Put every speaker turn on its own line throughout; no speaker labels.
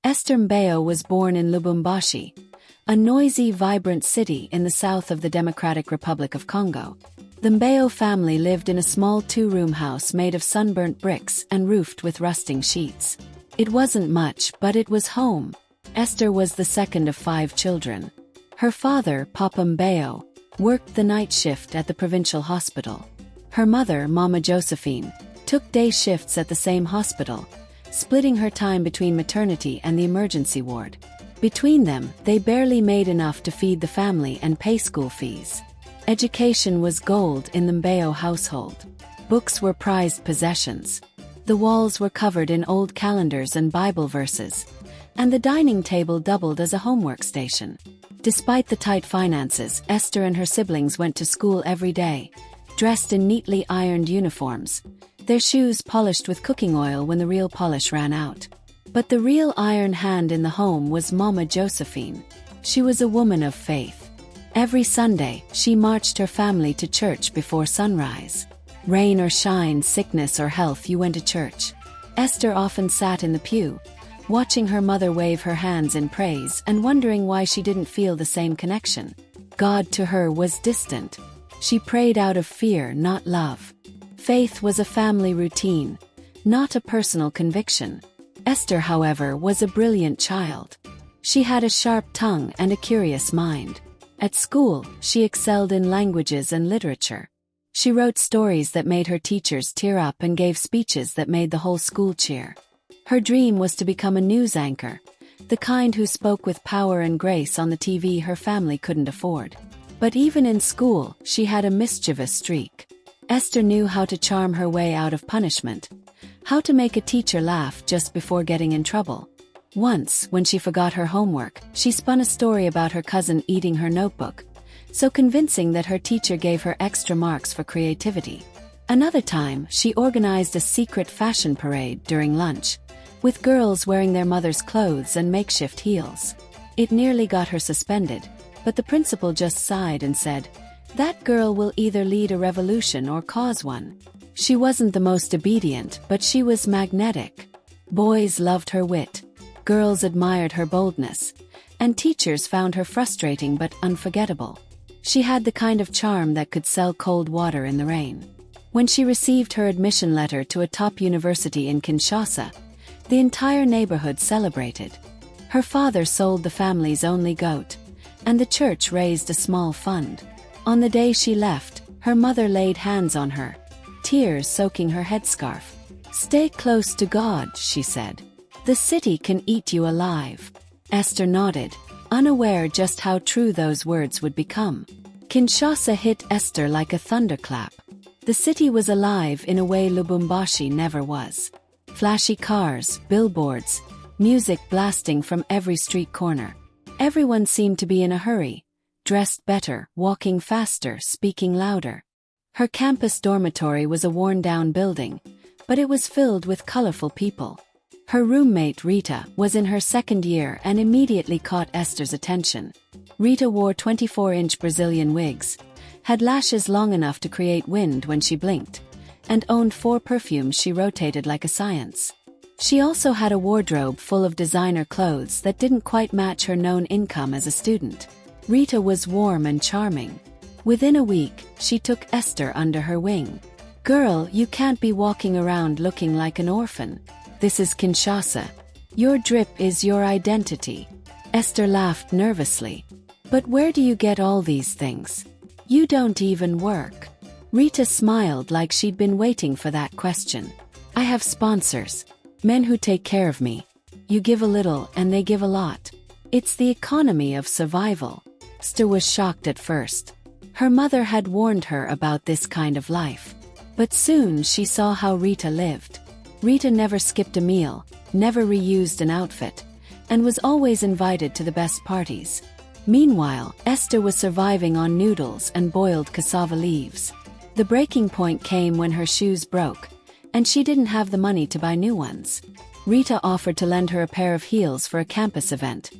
Esther Mbeyo was born in Lubumbashi, a noisy, vibrant city in the south of the Democratic Republic of Congo. The Mbeyo family lived in a small two-room house made of sunburnt bricks and roofed with rusting sheets. It wasn't much, but it was home. Esther was the second of 5 children. Her father, Papa Mbeyo, worked the night shift at the provincial hospital. Her mother, Mama Josephine, took day shifts at the same hospital, splitting her time between maternity and the emergency ward. Between them, they barely made enough to feed the family and pay school fees. Education was gold in the Mbeyo household. Books were prized possessions. The walls were covered in old calendars and Bible verses, and the dining table doubled as a homework station. Despite the tight finances, Esther and her siblings went to school every day, dressed in neatly ironed uniforms, their shoes polished with cooking oil when the real polish ran out. But the real iron hand in the home was Mama Josephine. She was a woman of faith. Every Sunday, she marched her family to church before sunrise. Rain or shine, sickness or health, you went to church. Esther often sat in the pew, watching her mother wave her hands in praise and wondering why she didn't feel the same connection. God to her was distant. She prayed out of fear, not love. Faith was a family routine, not a personal conviction. Esther, however, was a brilliant child. She had a sharp tongue and a curious mind. At school, she excelled in languages and literature. She wrote stories that made her teachers tear up and gave speeches that made the whole school cheer. Her dream was to become a news anchor, the kind who spoke with power and grace on the TV her family couldn't afford. But even in school, she had a mischievous streak. Esther knew how to charm her way out of punishment, how to make a teacher laugh just before getting in trouble. Once, when she forgot her homework, she spun a story about her cousin eating her notebook, so convincing that her teacher gave her extra marks for creativity. Another time, she organized a secret fashion parade during lunch, with girls wearing their mother's clothes and makeshift heels. It nearly got her suspended, but the principal just sighed and said, "That girl will either lead a revolution or cause one." She wasn't the most obedient, but she was magnetic. Boys loved her wit, girls admired her boldness, and teachers found her frustrating but unforgettable. She had the kind of charm that could sell cold water in the rain. When she received her admission letter to a top university in Kinshasa, the entire neighborhood celebrated. Her father sold the family's only goat, and the church raised a small fund. On the day she left, her mother laid hands on her, tears soaking her headscarf. "Stay close to God," she said. "The city can eat you alive." Esther nodded, unaware just how true those words would become. Kinshasa hit Esther like a thunderclap. The city was alive in a way Lubumbashi never was. Flashy cars, billboards, music blasting from every street corner. Everyone seemed to be in a hurry, dressed better, walking faster, speaking louder. Her campus dormitory was a worn-down building, but it was filled with colorful people. Her roommate, Rita, was in her second year and immediately caught Esther's attention. Rita wore 24-inch Brazilian wigs, had lashes long enough to create wind when she blinked, and owned 4 perfumes she rotated like a science. She also had a wardrobe full of designer clothes that didn't quite match her known income as a student. Rita was warm and charming. Within a week, she took Esther under her wing. "Girl, you can't be walking around looking like an orphan. This is Kinshasa. Your drip is your identity." Esther laughed nervously. "But where do you get all these things? You don't even work." Rita smiled like she'd been waiting for that question. "I have sponsors. Men who take care of me. You give a little and they give a lot. It's the economy of survival." Esther was shocked at first. Her mother had warned her about this kind of life. But soon she saw how Rita lived. Rita never skipped a meal, never reused an outfit, and was always invited to the best parties. Meanwhile, Esther was surviving on noodles and boiled cassava leaves. The breaking point came when her shoes broke, and she didn't have the money to buy new ones. Rita offered to lend her a pair of heels for a campus event,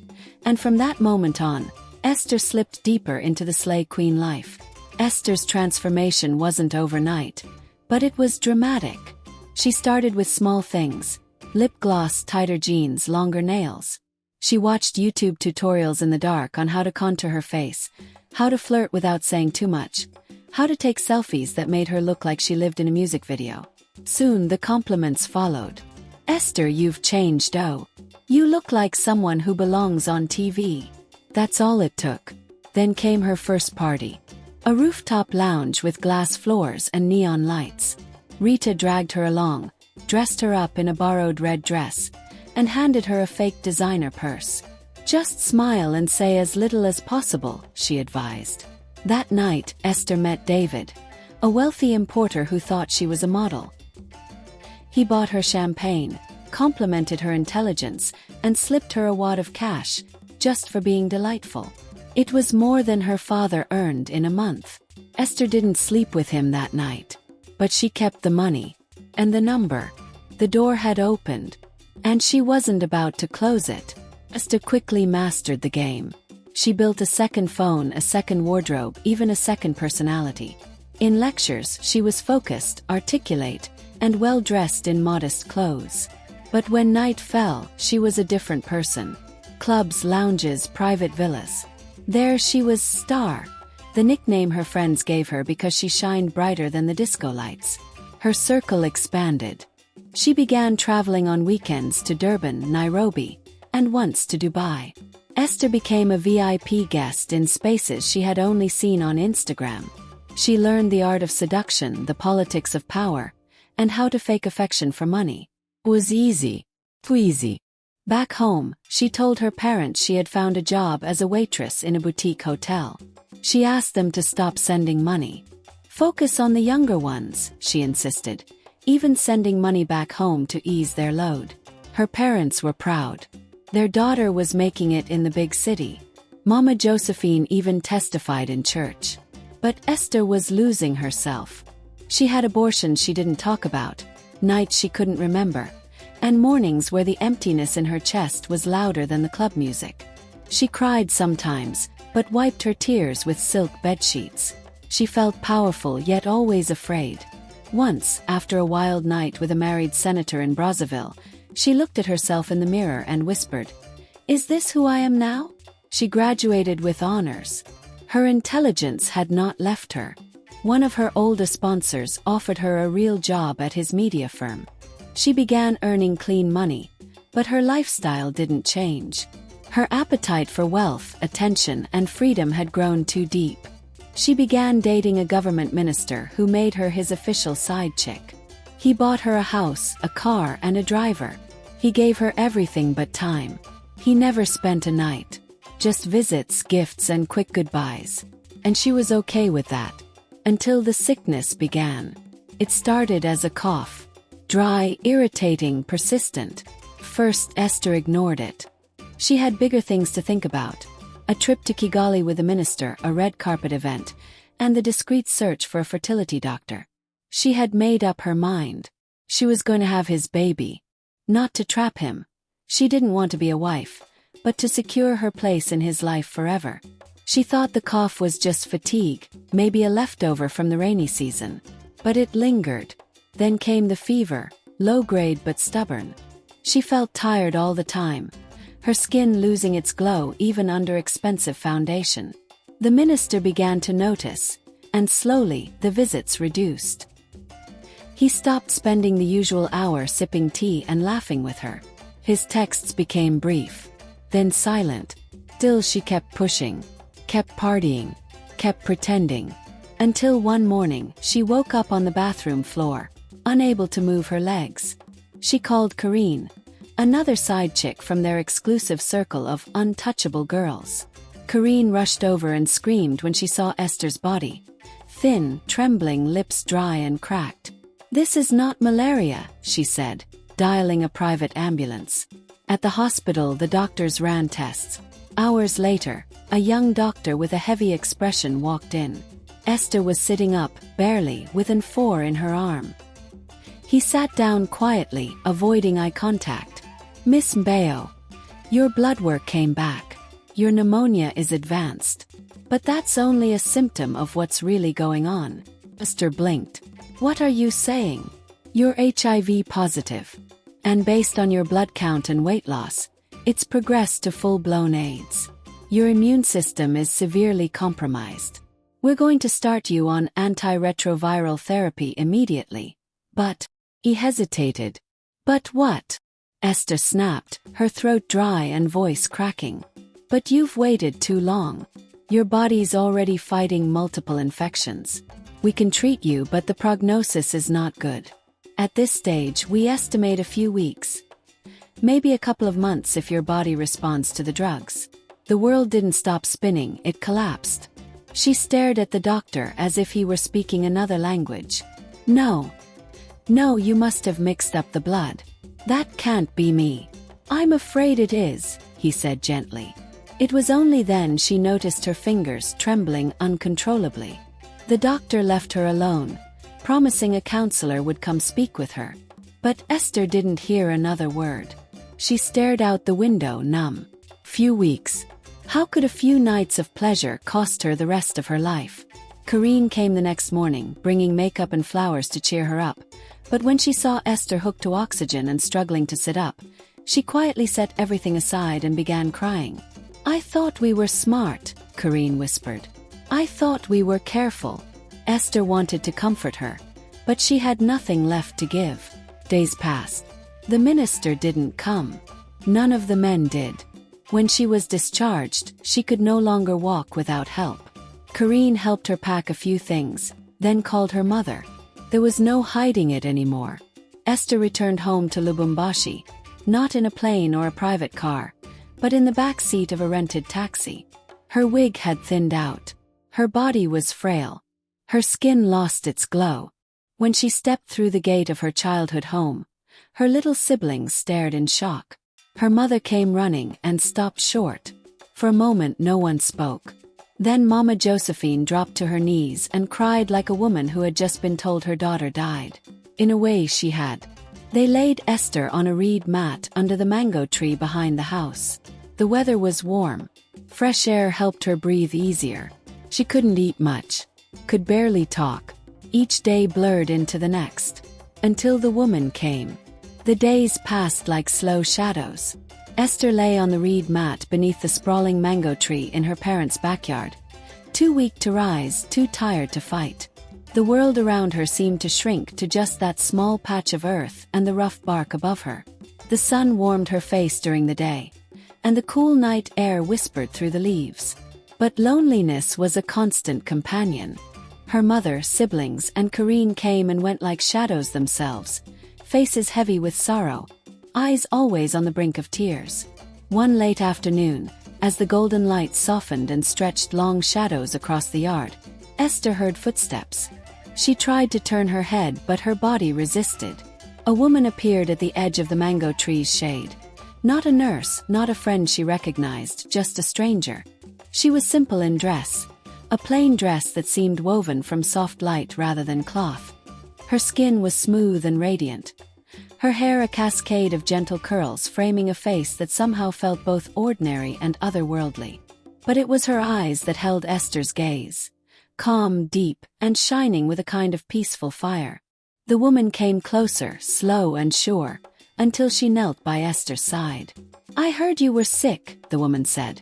and from that moment on, Esther slipped deeper into the slay queen life. Esther's transformation wasn't overnight, but it was dramatic. She started with small things, Lip gloss, tighter jeans, longer nails. She watched YouTube tutorials in the dark on how to contour her face, how to flirt without saying too much, how to take selfies that made her look like she lived in a music video. Soon the compliments followed. "Esther, you've changed, oh. You look like someone who belongs on TV." That's all it took. Then came her first party. A rooftop lounge with glass floors and neon lights. Rita dragged her along, dressed her up in a borrowed red dress, and handed her a fake designer purse. "Just smile and say as little as possible," she advised. That night, Esther met David, a wealthy importer who thought she was a model. He bought her champagne, complimented her intelligence, and slipped her a wad of cash, just for being delightful. It was more than her father earned in a month. Esther didn't sleep with him that night. But she kept the money. And the number. The door had opened. And she wasn't about to close it. Esther quickly mastered the game. She built a second phone, a second wardrobe, even a second personality. In lectures, she was focused, articulate, and well-dressed in modest clothes. But when night fell, she was a different person. Clubs, lounges, private villas. There she was Star, the nickname her friends gave her because she shined brighter than the disco lights. Her circle expanded. She began traveling on weekends to Durban, Nairobi, and once to Dubai. Esther became a VIP guest in spaces she had only seen on Instagram. She learned the art of seduction, the politics of power, and how to fake affection for money. It was easy. Too easy. Back home, she told her parents she had found a job as a waitress in a boutique hotel. She asked them to stop sending money. "Focus on the younger ones," she insisted, even sending money back home to ease their load. Her parents were proud. Their daughter was making it in the big city. Mama Josephine even testified in church. But Esther was losing herself. She had abortions she didn't talk about, nights she couldn't remember, and mornings where the emptiness in her chest was louder than the club music. She cried sometimes, but wiped her tears with silk bedsheets. She felt powerful yet always afraid. Once, after a wild night with a married senator in Brazzaville, she looked at herself in the mirror and whispered, "Is this who I am now?" She graduated with honors. Her intelligence had not left her. One of her oldest sponsors offered her a real job at his media firm. She began earning clean money, but her lifestyle didn't change. Her appetite for wealth, attention, and freedom had grown too deep. She began dating a government minister who made her his official side chick. He bought her a house, a car, and a driver. He gave her everything but time. He never spent a night. Just visits, gifts, and quick goodbyes. And she was okay with that. Until the sickness began. It started as a cough. Dry, irritating, persistent. First, Esther ignored it. She had bigger things to think about. A trip to Kigali with the minister, a red carpet event, and the discreet search for a fertility doctor. She had made up her mind. She was going to have his baby. Not to trap him. She didn't want to be a wife, but to secure her place in his life forever. She thought the cough was just fatigue, maybe a leftover from the rainy season. But it lingered. Then came the fever, low-grade but stubborn. She felt tired all the time, her skin losing its glow even under expensive foundation. The minister began to notice, and slowly the visits reduced. He stopped spending the usual hour sipping tea and laughing with her. His texts became brief, then silent. Still she kept pushing, kept partying, kept pretending. Until one morning, she woke up on the bathroom floor, unable to move her legs. She called Karine, another side chick from their exclusive circle of untouchable girls. Karine rushed over and screamed when she saw Esther's body. Thin, trembling, lips dry and cracked. "This is not malaria," she said, dialing a private ambulance. At the hospital, the doctors ran tests. Hours later, a young doctor with a heavy expression walked in. Esther was sitting up, barely, with an 4 in her arm. He sat down quietly, avoiding eye contact. "Miss Mbeo, your blood work came back. Your pneumonia is advanced. But that's only a symptom of what's really going on." Esther blinked. "What are you saying?" "You're HIV positive." And based on your blood count and weight loss, it's progressed to full-blown AIDS. Your immune system is severely compromised. We're going to start you on antiretroviral therapy immediately. But, he hesitated. But what? Esther snapped, her throat dry and voice cracking. But you've waited too long. Your body's already fighting multiple infections. We can treat you, but the prognosis is not good. At this stage, we estimate a few weeks. Maybe a couple of months if your body responds to the drugs. The world didn't stop spinning, it collapsed. She stared at the doctor as if he were speaking another language. No. No, you must have mixed up the blood. That can't be me. I'm afraid it is, he said gently. It was only then she noticed her fingers trembling uncontrollably. The doctor left her alone, promising a counselor would come speak with her. But Esther didn't hear another word. She stared out the window, numb. Few weeks. How could a few nights of pleasure cost her the rest of her life? Karine came the next morning, bringing makeup and flowers to cheer her up. But when she saw Esther hooked to oxygen and struggling to sit up, she quietly set everything aside and began crying. I thought we were smart, Karine whispered. I thought we were careful. Esther wanted to comfort her, but she had nothing left to give. Days passed. The minister didn't come. None of the men did. When she was discharged, she could no longer walk without help. Karine helped her pack a few things, then called her mother. There was no hiding it anymore. Esther returned home to Lubumbashi, not in a plane or a private car, but in the back seat of a rented taxi. Her wig had thinned out. Her body was frail. Her skin lost its glow. When she stepped through the gate of her childhood home, her little siblings stared in shock. Her mother came running and stopped short. For a moment no one spoke. Then Mama Josephine dropped to her knees and cried like a woman who had just been told her daughter died. In a way she had. They laid Esther on a reed mat under the mango tree behind the house. The weather was warm. Fresh air helped her breathe easier. She couldn't eat much. Could barely talk. Each day blurred into the next. Until the woman came. The days passed like slow shadows. Esther lay on the reed mat beneath the sprawling mango tree in her parents' backyard. Too weak to rise, too tired to fight. The world around her seemed to shrink to just that small patch of earth and the rough bark above her. The sun warmed her face during the day, and the cool night air whispered through the leaves. But loneliness was a constant companion. Her mother, siblings, and Karine came and went like shadows themselves, faces heavy with sorrow, eyes always on the brink of tears. One late afternoon, as the golden light softened and stretched long shadows across the yard, Esther heard footsteps. She tried to turn her head, but her body resisted. A woman appeared at the edge of the mango tree's shade. Not a nurse, not a friend she recognized, just a stranger. She was simple in dress, a plain dress that seemed woven from soft light rather than cloth. Her skin was smooth and radiant, her hair a cascade of gentle curls framing a face that somehow felt both ordinary and otherworldly. But it was her eyes that held Esther's gaze, calm, deep, and shining with a kind of peaceful fire. The woman came closer, slow and sure, until she knelt by Esther's side. I heard you were sick, the woman said,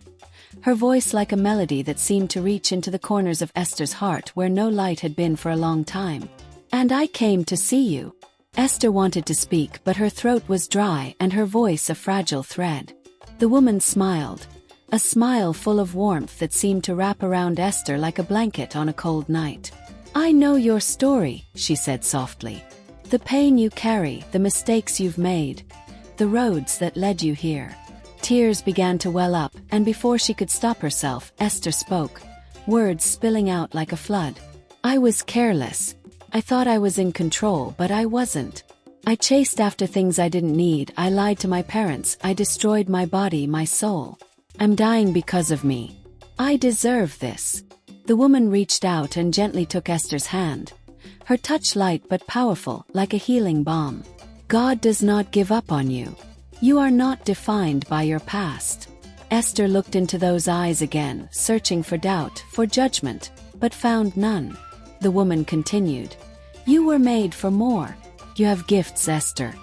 her voice like a melody that seemed to reach into the corners of Esther's heart where no light had been for a long time. And I came to see you. Esther wanted to speak, but her throat was dry and her voice a fragile thread. The woman smiled, a smile full of warmth that seemed to wrap around Esther like a blanket on a cold night. I know your story, she said softly. The pain you carry, the mistakes you've made, the roads that led you here. Tears began to well up, and before she could stop herself, Esther spoke, words spilling out like a flood. I was careless. I thought I was in control, but I wasn't. I chased after things I didn't need, I lied to my parents, I destroyed my body, my soul. I'm dying because of me. I deserve this. The woman reached out and gently took Esther's hand. Her touch light but powerful, like a healing balm. God does not give up on you. You are not defined by your past. Esther looked into those eyes again, searching for doubt, for judgment, but found none. The woman continued. You were made for more. You have gifts, Esther.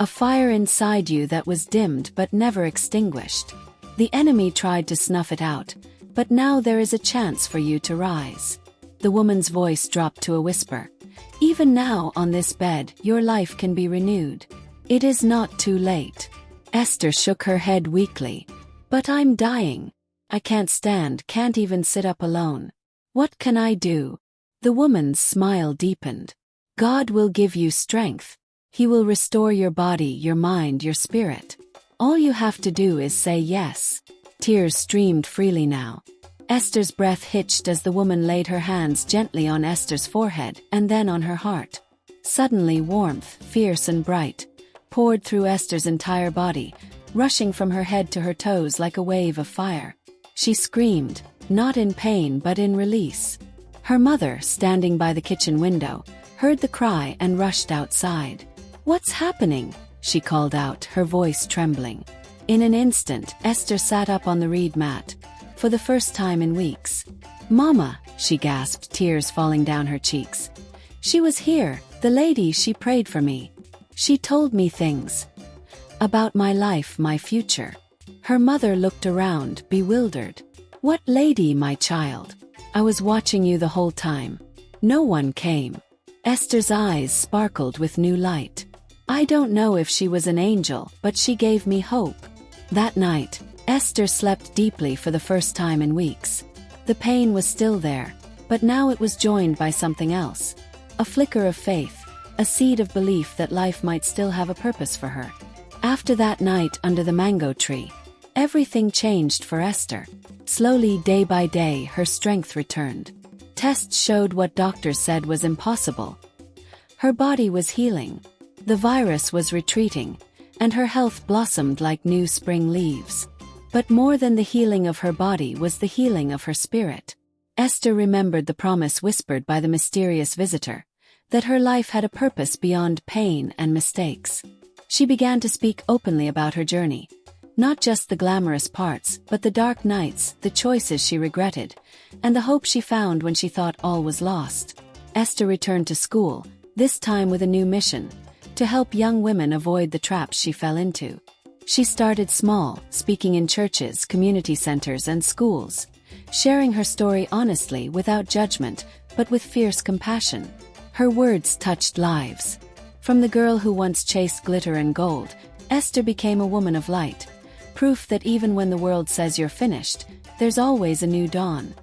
A fire inside you that was dimmed but never extinguished. The enemy tried to snuff it out, but now there is a chance for you to rise. The woman's voice dropped to a whisper. Even now on this bed, your life can be renewed. It is not too late. Esther shook her head weakly. But I'm dying. I can't stand, can't even sit up alone. What can I do? The woman's smile deepened. God will give you strength. He will restore your body, your mind, your spirit. All you have to do is say yes. Tears streamed freely now. Esther's breath hitched as the woman laid her hands gently on Esther's forehead and then on her heart. Suddenly warmth, fierce and bright, poured through Esther's entire body, rushing from her head to her toes like a wave of fire. She screamed, not in pain but in release. Her mother, standing by the kitchen window, heard the cry and rushed outside. "What's happening?" she called out, her voice trembling. In an instant, Esther sat up on the reed mat, for the first time in weeks. "Mama," she gasped, tears falling down her cheeks. "She was here, the lady, she prayed for me. She told me things about my life, my future." Her mother looked around, bewildered. "What lady, my child? I was watching you the whole time. No one came." Esther's eyes sparkled with new light. "I don't know if she was an angel, but she gave me hope." That night, Esther slept deeply for the first time in weeks. The pain was still there, but now it was joined by something else. A flicker of faith, a seed of belief that life might still have a purpose for her. After that night under the mango tree, everything changed for Esther. Slowly, day by day, her strength returned. Tests showed what doctors said was impossible. Her body was healing. The virus was retreating, and her health blossomed like new spring leaves. But more than the healing of her body was the healing of her spirit. Esther remembered the promise whispered by the mysterious visitor, that her life had a purpose beyond pain and mistakes. She began to speak openly about her journey. Not just the glamorous parts, but the dark nights, the choices she regretted, and the hope she found when she thought all was lost. Esther returned to school, this time with a new mission: to help young women avoid the traps she fell into. She started small, speaking in churches, community centers, and schools, sharing her story honestly without judgment, but with fierce compassion. Her words touched lives. From the girl who once chased glitter and gold, Esther became a woman of light, proof that even when the world says you're finished, there's always a new dawn.